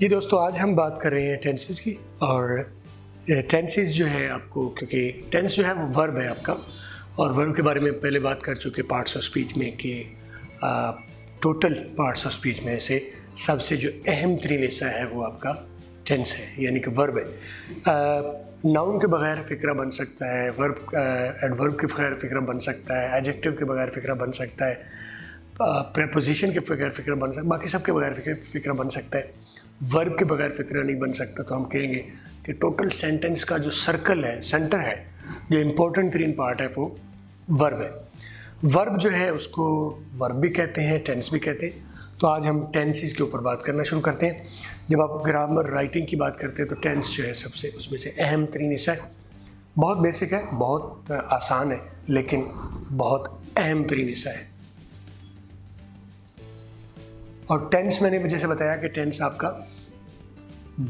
जी दोस्तों, आज हम बात कर रहे हैं टेंसेस की। और टेंसेस जो है आपको, क्योंकि टेंस जो है वो वर्ब है आपका, और वर्ब के बारे में पहले बात कर चुके पार्ट्स ऑफ स्पीच में कि टोटल पार्ट्स ऑफ स्पीच में से सबसे जो अहम तरीन हिस्सा है वो आपका टेंस है, यानी कि वर्ब है। नाउन के बगैर फ़िक्रा बन सकता है, वर्ब एडवर्ब के बगैर फ़िक्रा बन सकता है, एडजेक्टिव के बगैर फ़िक्रा बन सकता है, प्रेपोजिशन के बगैर फ़िक्रा बन सकता है, बाकी सब के बगैर फ़िक्रा बन सकता है। वर्ब के बगैर फ़िक्रा नहीं बन सकता। तो हम कहेंगे कि टोटल सेंटेंस का जो सर्कल है, सेंटर है, जो इम्पोर्टेंट तरीन पार्ट है वो वर्ब है। वर्ब जो है उसको वर्ब भी कहते हैं, टेंस भी कहते हैं। तो आज हम टेंसेस के ऊपर बात करना शुरू करते हैं। जब आप ग्रामर राइटिंग की बात करते हैं तो टेंस जो है सबसे उसमें से अहम तरीन हिस्सा है। बहुत बेसिक है, बहुत आसान है, लेकिन बहुत अहम तरीन हिस्सा है। और टेंस मैंने जैसे बताया कि टेंस आपका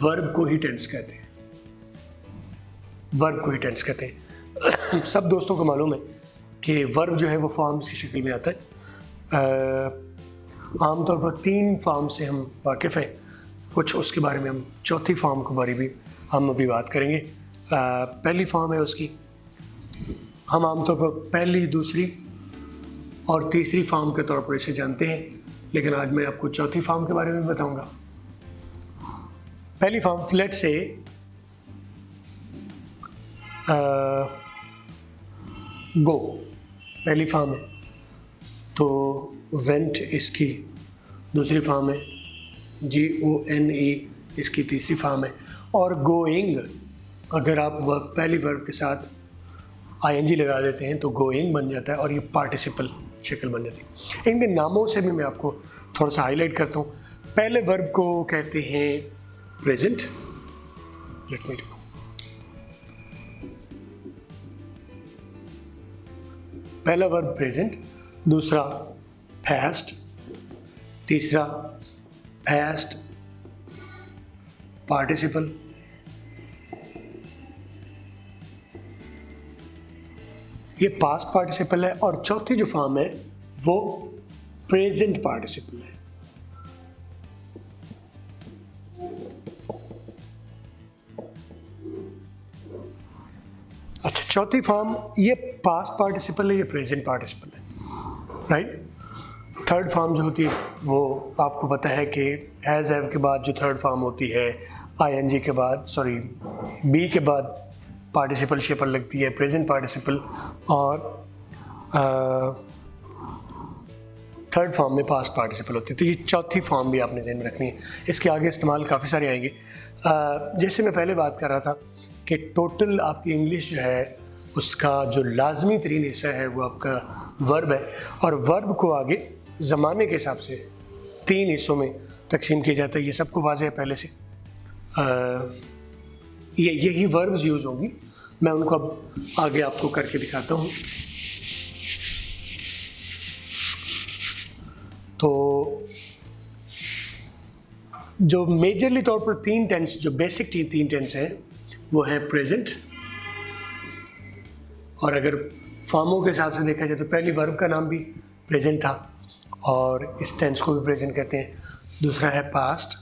वर्ब को ही टेंस कहते हैं, वर्ब को ही टेंस कहते हैं। सब दोस्तों को मालूम है कि वर्ब जो है वो फॉर्म्स की शक्ल में आता है। आमतौर पर 3 फॉर्म से हम वाकिफ़ हैं, कुछ उसके बारे में हम चौथी फॉर्म के बारे में हम अभी बात करेंगे। पहली फॉर्म है उसकी, हम आमतौर पर पहली, दूसरी और तीसरी फॉर्म के तौर पर इसे जानते हैं, लेकिन आज मैं आपको चौथी फॉर्म के बारे में बताऊंगा। पहली फॉर्म, लेट्स से गो पहली फॉर्म है, तो वेंट इसकी दूसरी फॉर्म है, GONE इसकी तीसरी फॉर्म है, और गोइंग अगर आप पहली वर्ब के साथ ING लगा देते हैं तो गोइंग बन जाता है और ये पार्टिसिपल शक्ल बन जाती है। इनके नामों से भी मैं आपको थोड़ा सा हाईलाइट करता हूँ। पहले वर्ब को कहते हैं प्रेजेंट, लेट मी पहला वर्ब प्रेजेंट, दूसरा पास्ट, तीसरा पास्ट पार्टिसिपल, ये पास्ट पार्टिसिपल है, और चौथी जो फॉर्म है वो प्रेजेंट पार्टिसिपल है। अच्छा, चौथी फॉर्म ये पास्ट पार्टिसिपल है, ये प्रेजेंट पार्टिसिपल है, राइट। थर्ड फॉर्म जो होती है वो आपको पता है कि हैज़ हैव के बाद जो थर्ड फॉर्म होती है, ING के बाद, सॉरी बी के बाद पार्टिसिपल शेपल लगती है, प्रेजेंट पार्टिसिपल, और थर्ड फॉर्म में पास्ट पार्टिसिपल होती है। तो ये चौथी फॉर्म भी आपने ज़हन में रखनी है। इसके आगे इस्तेमाल काफ़ी सारे आएंगे। जैसे मैं पहले बात कर रहा था कि टोटल आपकी इंग्लिश जो है उसका जो लाजमी तरीन हिस्सा है वो आपका वर्ब है, और वर्ब को आगे ज़माने के हिसाब से 3 हिस्सों में तकसीम किया जाता है। ये सबको वाज़ेह है पहले से। यही वर्ब्स यूज़ होंगी, मैं उनको अब आगे आपको करके दिखाता हूँ। तो जो मेजरली तौर पर 3 टेंस, जो बेसिक 3 टेंस हैं वो है प्रेजेंट, और अगर फॉर्मों के हिसाब से देखा जाए तो पहली वर्ब का नाम भी प्रेजेंट था और इस टेंस को भी प्रेजेंट कहते हैं। दूसरा है पास्ट,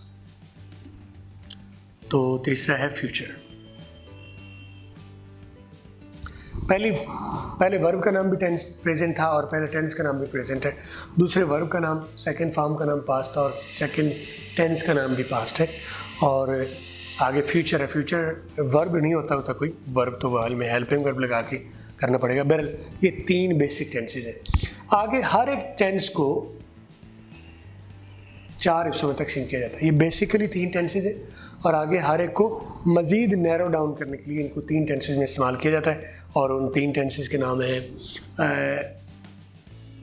तो तीसरा है फ्यूचर। पहले वर्ब का नाम भी टेंस प्रेजेंट था और पहले टेंस का नाम भी प्रेजेंट है। दूसरे वर्ब का नाम, सेकंड फॉर्म का नाम पास्ट था और सेकंड टेंस का नाम भी पास्ट है, और आगे फ्यूचर है। फ्यूचर वर्ब नहीं होता कोई, वर्ब तो वाल में हेल्पिंग वर्ब लगा के करना पड़ेगा। बहरहाल ये 3 बेसिक टेंसेज हैं। आगे हर एक टेंस को 4 हिस्सों में तकसीम किया जाता है। ये बेसिकली 3 टेंसेज है, और आगे हर एक को मज़ीद नैरो डाउन करने के लिए इनको 3 टेंसेज में इस्तेमाल किया जाता है, और उन 3 टेंसेज के नाम हैं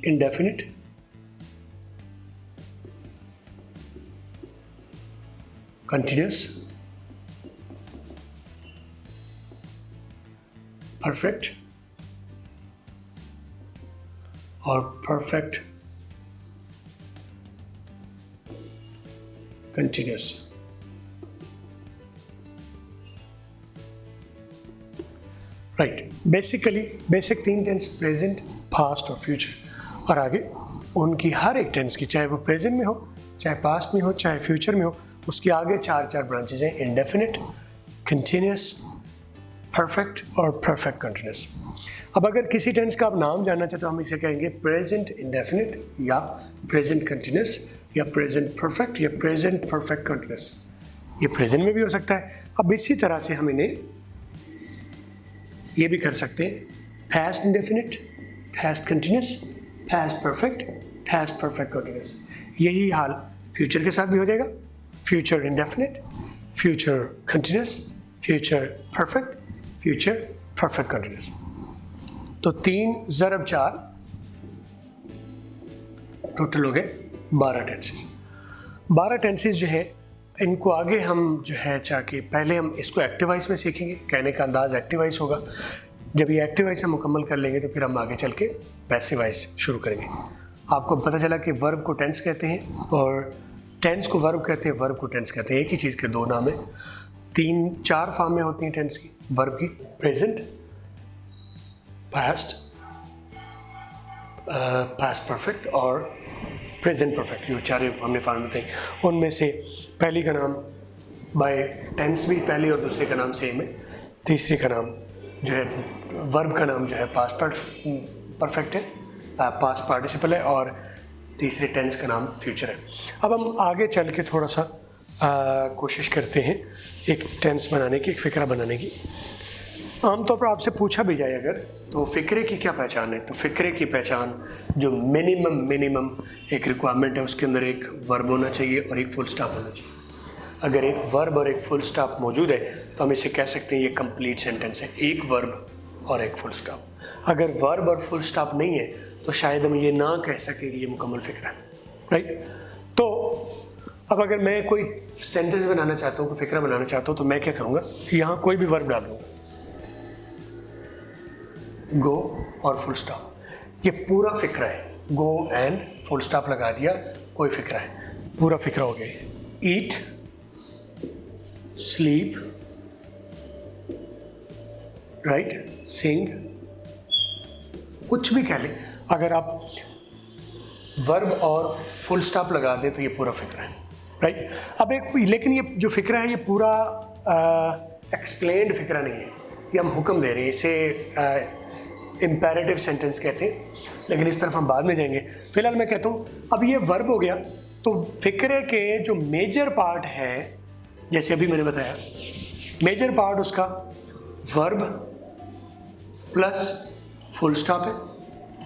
इंडेफिनिट, कंटिन्यूस, परफेक्ट और perfect continuous. Right, basically basic 3 tense present, past और फ्यूचर, और आगे उनकी हर एक टेंस की, चाहे वो प्रेजेंट में हो, चाहे पास्ट में हो, चाहे फ्यूचर में हो, उसके आगे चार ब्रांचेज हैं, इंडेफिनिट, कंटिन्यूस, परफेक्ट और परफेक्ट कंटिन्यूस। अब अगर किसी टेंस का आप नाम जानना चाहते हो हम इसे कहेंगे प्रेजेंट इंडेफिनिट या प्रेजेंट कंटिन्यूस या प्रेजेंट परफेक्ट या प्रेजेंट परफेक्ट कंटिन्यूस। ये प्रेजेंट में भी हो सकता है। अब इसी तरह से हम इन्हें ये भी कर सकते हैं, past indefinite, past continuous, past perfect, past perfect continuous. यही हाल फ्यूचर के साथ भी हो जाएगा, future indefinite, future continuous, future perfect, future perfect continuous. तो 3 ज़रब 4 टोटल हो गए 12 टेंसेस। 12 टेंसेस जो है इनको आगे हम जो है चाहे पहले हम इसको एक्टिवाइज में सीखेंगे, कहने का अंदाज एक्टिवाइज होगा। जब ये एक्टिवाइज हम मुकम्मल कर लेंगे तो फिर हम आगे चल के पैसिवाइज शुरू करेंगे। आपको पता चला कि वर्ब को टेंस कहते हैं और टेंस को वर्ब कहते हैं, वर्ब को टेंस कहते हैं। एक ही चीज़ के 2 नाम है। 3-4 फॉर्म में होती हैं टेंस की, वर्ब की, प्रेजेंट, पास्ट, पास्ट परफेक्ट और प्रेजेंट परफेक्ट, ये 4 हमने फॉर्म में थे। उनमें से पहली का नाम बाय टेंस भी पहली और दूसरे का नाम सेम है। तीसरी का नाम जो है वर्ब का नाम जो है पास्ट परफेक्ट है, पास्ट पार्टिसिपल है और तीसरे टेंस का नाम फ्यूचर है। अब हम आगे चल के थोड़ा सा कोशिश करते हैं एक टेंस बनाने की, एक फ़िक्रा बनाने की। आमतौर पर आपसे पूछा भी जाए अगर तो फ़िक्रे की क्या पहचान है, तो फ़िक्रे की पहचान जो मिनिमम एक रिक्वायरमेंट है, उसके अंदर एक वर्ब होना चाहिए और एक फुल स्टॉप होना चाहिए। अगर एक वर्ब और एक फुल स्टॉप मौजूद है तो हम इसे कह सकते हैं ये कंप्लीट सेंटेंस है, एक वर्ब और एक फुल स्टॉप। अगर वर्ब और फुल स्टॉप नहीं है तो शायद हम ये ना कह सकें कि ये मुकम्मल फ़िक्रा है, राइट। तो अब अगर मैं कोई सेंटेंस बनाना चाहता हूँ, कोई फ़िक्रा बनाना चाहता हूँ तो मैं क्या करूँगा, यहाँ कोई भी वर्ब डाल दूँगा, गो और फुल स्टॉप, ये पूरा फ़िक्रा है। गो एंड फुल स्टॉप लगा दिया, कोई फ़िक्रा है, पूरा फ़िक्रा हो गया। ईट, स्लीप, राइट, सिंग, कुछ भी कह लें। अगर आप वर्ब और फुल स्टॉप लगा दें तो ये पूरा फ़िक्रा है, राइट। अब एक लेकिन ये जो फ़िक्रा है ये पूरा एक्सप्लेन्ड फ़िक्रा नहीं है, ये हम हुक्म दे रहे हैं, इसे इम्पेरेटिव सेंटेंस कहते हैं, लेकिन इस तरफ हम बाद में जाएंगे। फिलहाल मैं कहता हूँ अब ये वर्ब हो गया, तो फ़िक्रे के जो मेजर पार्ट है, जैसे अभी मैंने बताया, मेजर पार्ट उसका वर्ब प्लस फुल स्टॉप है,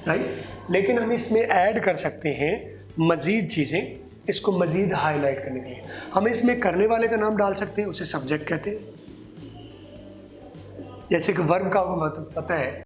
राइट। लेकिन हम इसमें ऐड कर सकते हैं मज़ीद चीज़ें, इसको मज़ीद हाईलाइट करने के लिए हम इसमें करने वाले का नाम डाल सकते हैं, उसे सब्जेक्ट कहते हैं। जैसे कि वर्ब का आपको पता है